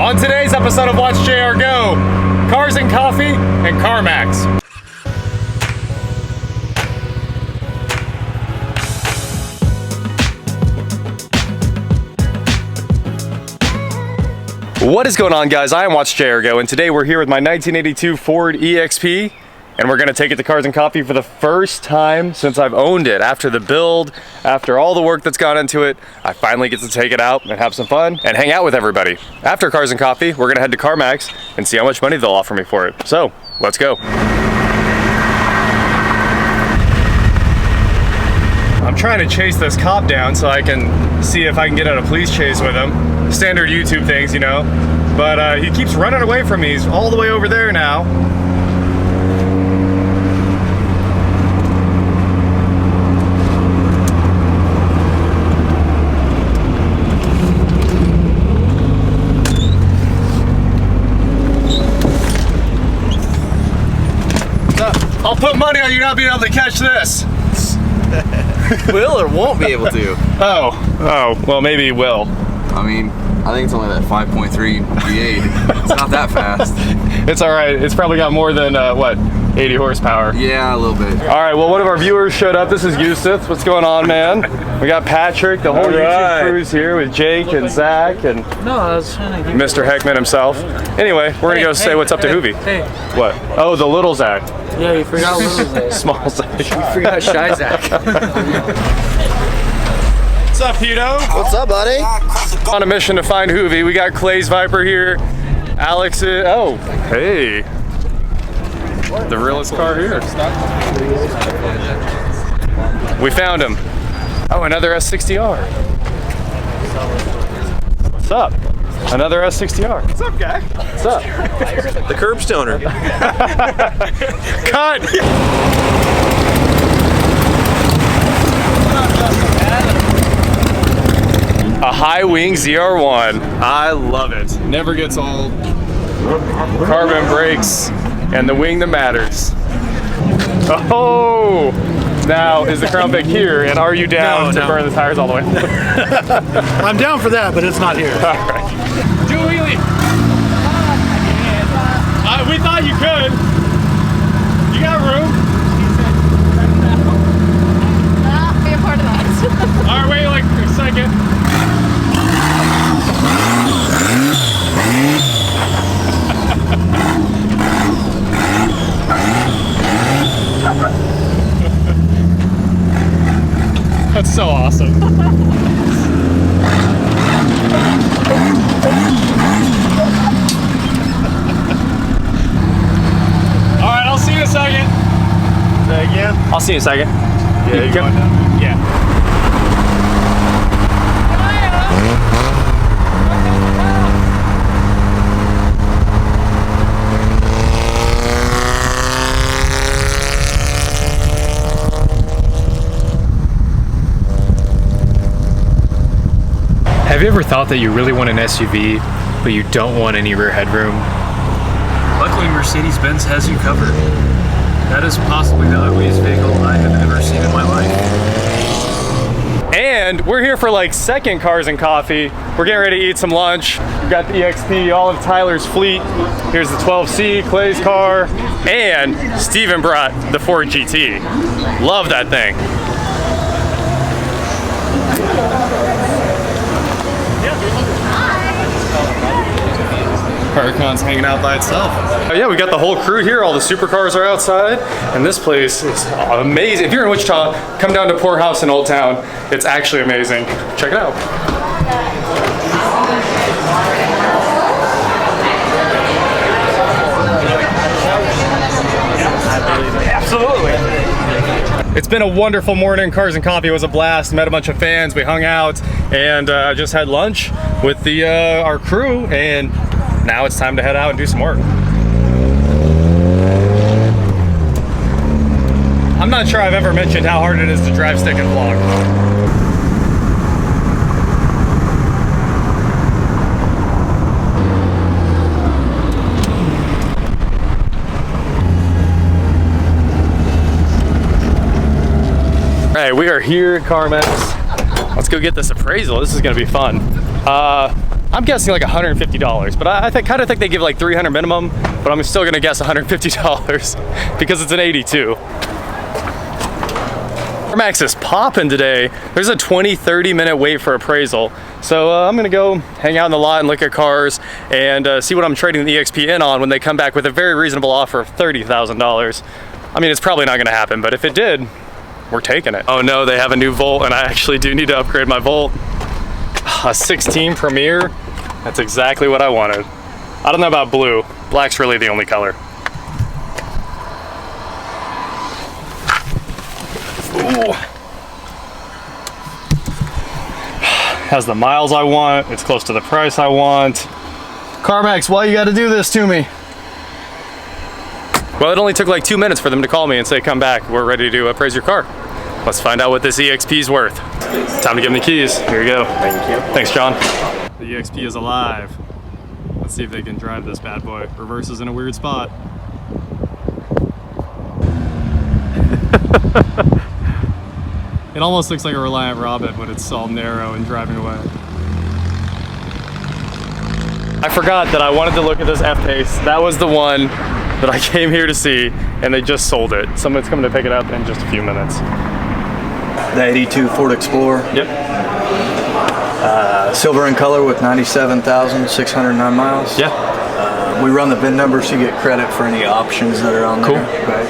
On today's episode of Watch JR Go, cars and coffee and CarMax. What is going on, guys? I am Watch JR Go, and today we're here with my 1982 Ford EXP, and we're gonna take it to Cars and Coffee for the first time since I've owned it. After the build, after all the work that's gone into it, I finally get to take it out and have some fun and hang out with everybody. After Cars and Coffee, we're gonna head to CarMax and see how much money they'll offer me for it. So, let's go. I'm trying to chase this cop down so I can see if I can get on a police chase with him. Standard YouTube things, you know. But he keeps running away from me. He's all the way over there now. I'll put money on you not being able to catch this. Will or won't be able to. Oh, well, maybe he will. I mean, I think it's only that 5.3 V8. It's not that fast. It's all right. It's probably got more than, what, 80 horsepower? Yeah, a little bit. All right, well, one of our viewers showed up. This is Eustace. What's going on, man? We got Patrick, the whole YouTube crew's here with Jake and Zach and Mr. Heckman himself. Anyway, we're gonna go say what's up to Hoovie. Hey. What? Oh, the little Zach. Yeah, you forgot little Zach. Small Zach. You forgot Shy Zach. What's up, Hito? What's up, buddy? On a mission to find Hoovie. We got Clay's Viper here. Alex is, oh, hey. The realest car here. We found him. Oh, another S60R. What's up? Another S60R. What's up, guy? What's up? The curb stoner. Cut! A high wing ZR1. I love it. Never gets old. Carbon brakes and the wing that matters. Oh! Now, is the crown vic here, and are you down to burn the tires all the way? I'm down for that, but it's not here. All right. Do a wheelie. We thought you could. You got room. Be a part of that. All right, wait like a second. That's so awesome. All right, I'll see you in a second. Say again? I'll see you in a second. Yeah, you going down? Yeah. Have you ever thought that you really want an SUV, but you don't want any rear headroom? Luckily, Mercedes-Benz has you covered. That is possibly the ugliest vehicle I have ever seen in my life. And we're here for like second Cars and Coffee. We're getting ready to eat some lunch. We've got the EXP, all of Tyler's fleet. Here's the 12C, Clay's car, and Steven brought the Ford GT. Love that thing. Huracan's hanging out by itself. Yeah, we got the whole crew here. All the supercars are outside, and this place is amazing. If you're in Wichita, come down to Pourhouse in Old Town. It's actually amazing. Check it out. Absolutely. It's been a wonderful morning. Cars and Coffee was a blast. Met a bunch of fans. We hung out and just had lunch with the our crew, and now it's time to head out and do some work. I'm not sure I've ever mentioned how hard it is to drive, stick, and vlog. All right, we are here at CarMax. Let's go get this appraisal. This is gonna be fun. I'm guessing like $150, but I kind of think they give like $300 minimum, but I'm still gonna guess $150 because it's an 82. CarMax is popping today. There's a 20-30 minute wait for appraisal. So I'm gonna go hang out in the lot and look at cars and see what I'm trading the EXP in on when they come back with a very reasonable offer of $30,000. I mean, it's probably not gonna happen, but if it did, we're taking it. Oh no, they have a new Volt and I actually do need to upgrade my Volt. A 16 Premier, that's exactly what I wanted. I don't know about blue. Black's really the only color. Ooh. Has the miles I want. It's close to the price I want. CarMax, why you gotta do this to me? Well, it only took like 2 minutes for them to call me and say, come back, we're ready to appraise your car. Let's find out what this EXP is worth. Time to give them the keys. Here you go. Thank you. Thanks, John. The EXP is alive. Let's see if they can drive this bad boy. Reverse is in a weird spot. It almost looks like a Reliant Robin when it's all narrow and driving away. I forgot that I wanted to look at this F-Pace. That was the one that I came here to see, and they just sold it. Someone's coming to pick it up in just a few minutes. The 82 Ford Explorer. Yep. Silver in color with 97,609 miles. Yeah. We run the VIN number so you get credit for any options that are on there. Cool. Right.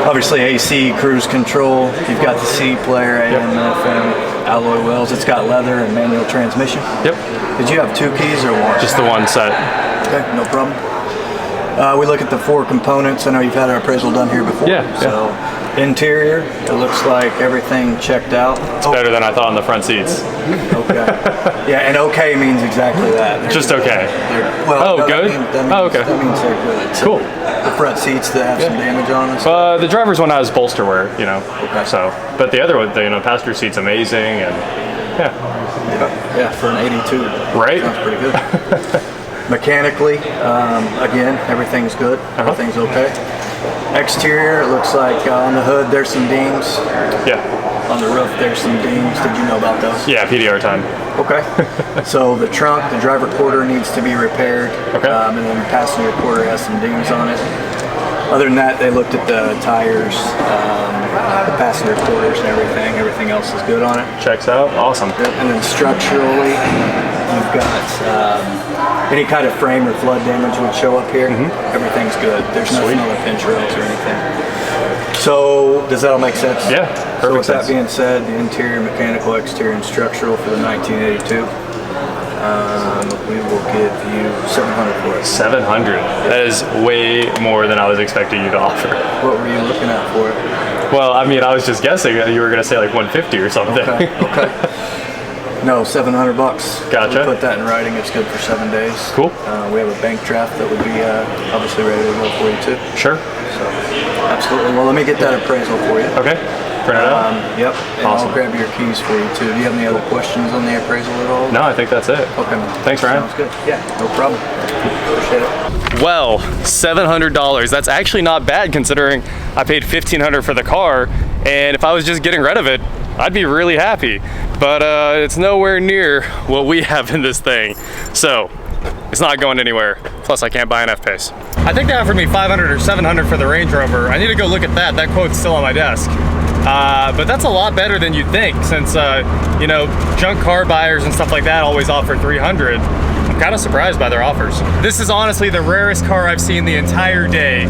Obviously AC, cruise control. You've got the C player, AM, FM, alloy wheels. It's got leather and manual transmission. Yep. Did you have 2 keys or one? Just the one set. Okay, no problem. We look at the 4 components. I know you've had our appraisal done here before. Yeah. So interior, it looks like everything checked out. It's better than I thought on the front seats. Okay. Yeah, and okay means exactly that. Just okay. Well, Oh, no, good? That means, Oh, okay. That means they're good. So Cool. the front seats that have some damage on them. The driver's one has bolster wear, you know. Okay. So, but the other one, the passenger seat's amazing, and yeah. Yeah, for an 82. Right? Sounds pretty good. Mechanically, again, everything's good. Everything's okay. Exterior, it looks like on the hood there's some dings. Yeah. On the roof there's some dings. Did you know about those? Yeah, PDR time. Okay. So the trunk, the driver quarter needs to be repaired. Okay. And then the passenger quarter has some dings on it. Other than that, they looked at the tires, the passenger quarters and everything. Everything else is good on it. Checks out. Awesome. And then structurally, you've got any kind of frame or flood damage would show up here. Everything's good. There's nothing on the pinch rails or anything. So, does that all make sense? Yeah, So with perfect that being said, the interior, mechanical, exterior, and structural for the 1982, we will give you $700 for it. 700. That is way more than I was expecting you to offer. What were you looking at for it? Well, I mean, I was just guessing that you were going to say like 150 or something. Okay. Okay. No, $700. Gotcha. We put that in writing. It's good for 7 days. Cool. We have a bank draft that would be obviously ready to go for you too. Sure. So, absolutely. Well, let me get that appraisal for you. Okay. Print it out. Yep. And Awesome. I'll grab your keys for you too. Do you have any other questions on the appraisal at all? No, I think that's it. Okay. Thanks, Ryan. Sounds good. Yeah, no problem. Appreciate it. Well, $700. That's actually not bad considering I paid $1,500 for the car, and if I was just getting rid of it, I'd be really happy. But it's nowhere near what we have in this thing. So it's not going anywhere. Plus, I can't buy an F-Pace. I think they offered me $500 or $700 for the Range Rover. I need to go look at that. That quote's still on my desk. But that's a lot better than you'd think, since you know, junk car buyers and stuff like that always offer $300. I'm kind of surprised by their offers. This is honestly the rarest car I've seen the entire day.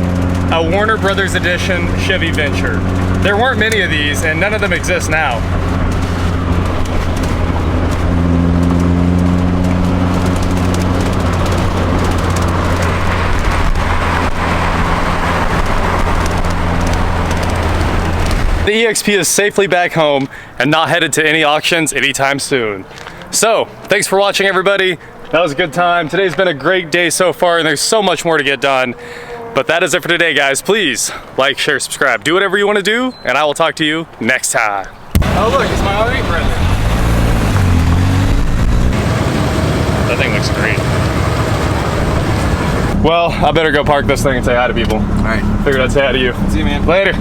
A Warner Brothers edition Chevy Venture. There weren't many of these, and none of them exist now. The EXP is safely back home and not headed to any auctions anytime soon. So, thanks for watching, everybody. That was a good time. Today's been a great day so far, and there's so much more to get done. But that is it for today, guys. Please like, share, subscribe. Do whatever you want to do, and I will talk to you next time. Oh, look, it's my 08 present. That thing looks great. Well, I better go park this thing and say hi to people. All right. Figured I'd say hi to you. See you, man. Later.